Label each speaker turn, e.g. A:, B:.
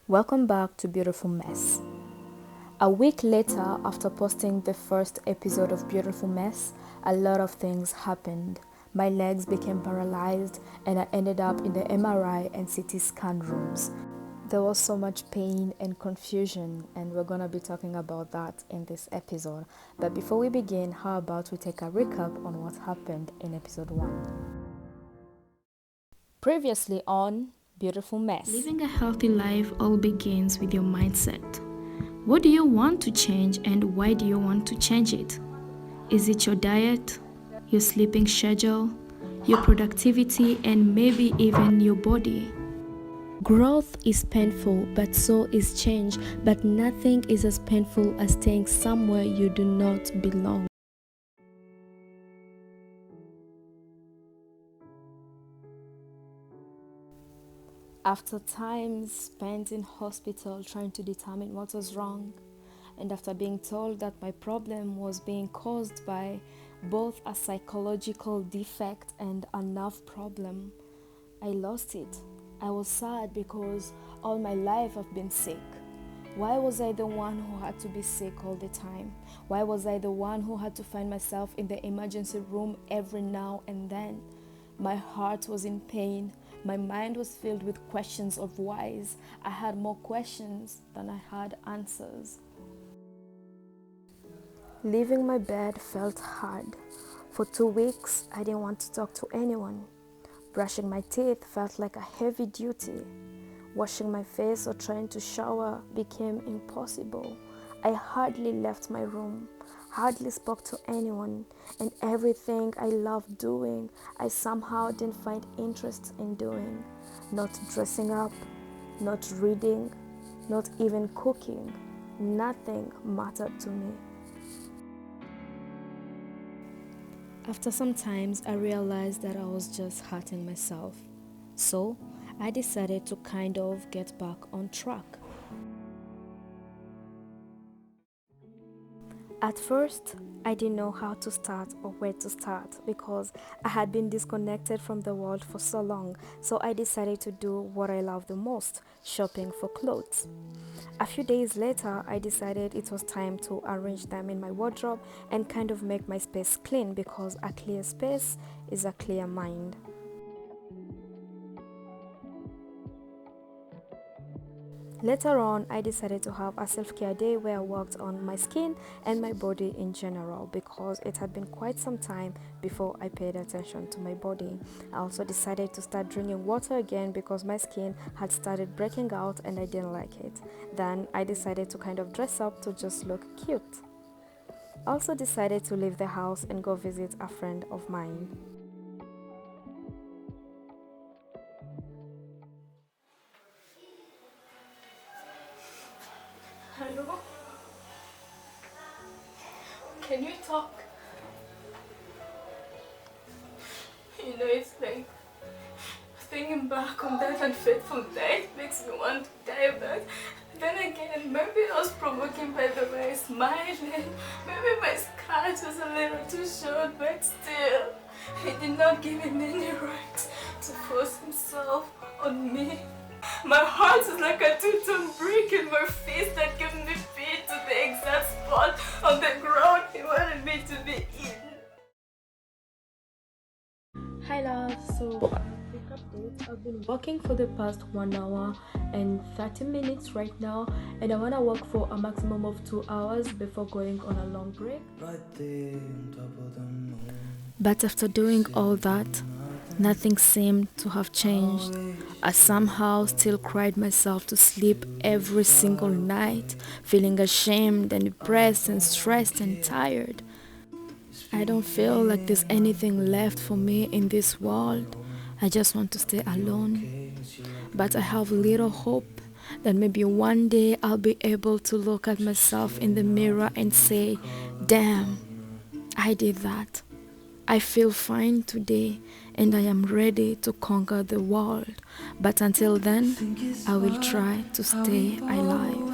A: Welcome back to Beautiful Mess. A week later, after posting the first episode of Beautiful Mess, a lot of things happened. My legs became paralyzed and I ended up in the MRI and CT scan rooms. There was so much pain and confusion, and we're going to be talking about that in this episode. But before we begin, how about we take a recap on what happened in episode 1? Previously on Beautiful Mess.
B: Living a healthy life all begins with your mindset. What do you want to change and why do you want to change it? Is it your diet, your sleeping schedule, your productivity, and maybe even your body?
A: Growth is painful, but so is change. But nothing is as painful as staying somewhere you do not belong. After time spent in hospital trying to determine what was wrong, and after being told that my problem was being caused by both a psychological defect and a nerve problem, I lost it. I was sad because all my life I've been sick. Why was I the one who had to be sick all the time? Why was I the one who had to find myself in the emergency room every now and then? My heart was in pain. My mind was filled with questions of whys. I had more questions than I had answers. Leaving my bed felt hard. For 2 weeks, I didn't want to talk to anyone. Brushing my teeth felt like a heavy duty. Washing my face or trying to shower became impossible. I hardly left my room, hardly spoke to anyone, and everything I loved doing, I somehow didn't find interest in doing. Not dressing up, not reading, not even cooking. Nothing mattered to me. After some time, I realized that I was just hurting myself. So, I decided to kind of get back on track. At first, I didn't know how to start or where to start because I had been disconnected from the world for so long, so I decided to do what I love the most, shopping for clothes. A few days later, I decided it was time to arrange them in my wardrobe and kind of make my space clean because a clear space is a clear mind. Later on, I decided to have a self-care day where I worked on my skin and my body in general because it had been quite some time before I paid attention to my body. I also decided to start drinking water again because my skin had started breaking out and I didn't like it. Then I decided to kind of dress up to just look cute. I also decided to leave the house and go visit a friend of mine.
B: Hello? Can you talk? It's like thinking back on that unfaithful night makes me want to die, but then again, maybe I was provoking by the way I smiled, and maybe my scratch was a little too short, but still, he did not give him any right to force himself on me. My heart is like a two-ton brick in my face that gives me feet to the exact spot on the ground he wanted me to be in.
A: Hi love, so quick update. I've been working for the past 1 hour and 30 minutes right now, and I want to work for a maximum of 2 hours before going on a long break. But after doing all that, nothing seemed to have changed. I somehow still cried myself to sleep every single night, feeling ashamed and depressed and stressed and tired. I don't feel like there's anything left for me in this world. I just want to stay alone. But I have little hope that maybe one day I'll be able to look at myself in the mirror and say, damn, I did that. I feel fine today and I am ready to conquer the world. But until then, I will try to stay alive.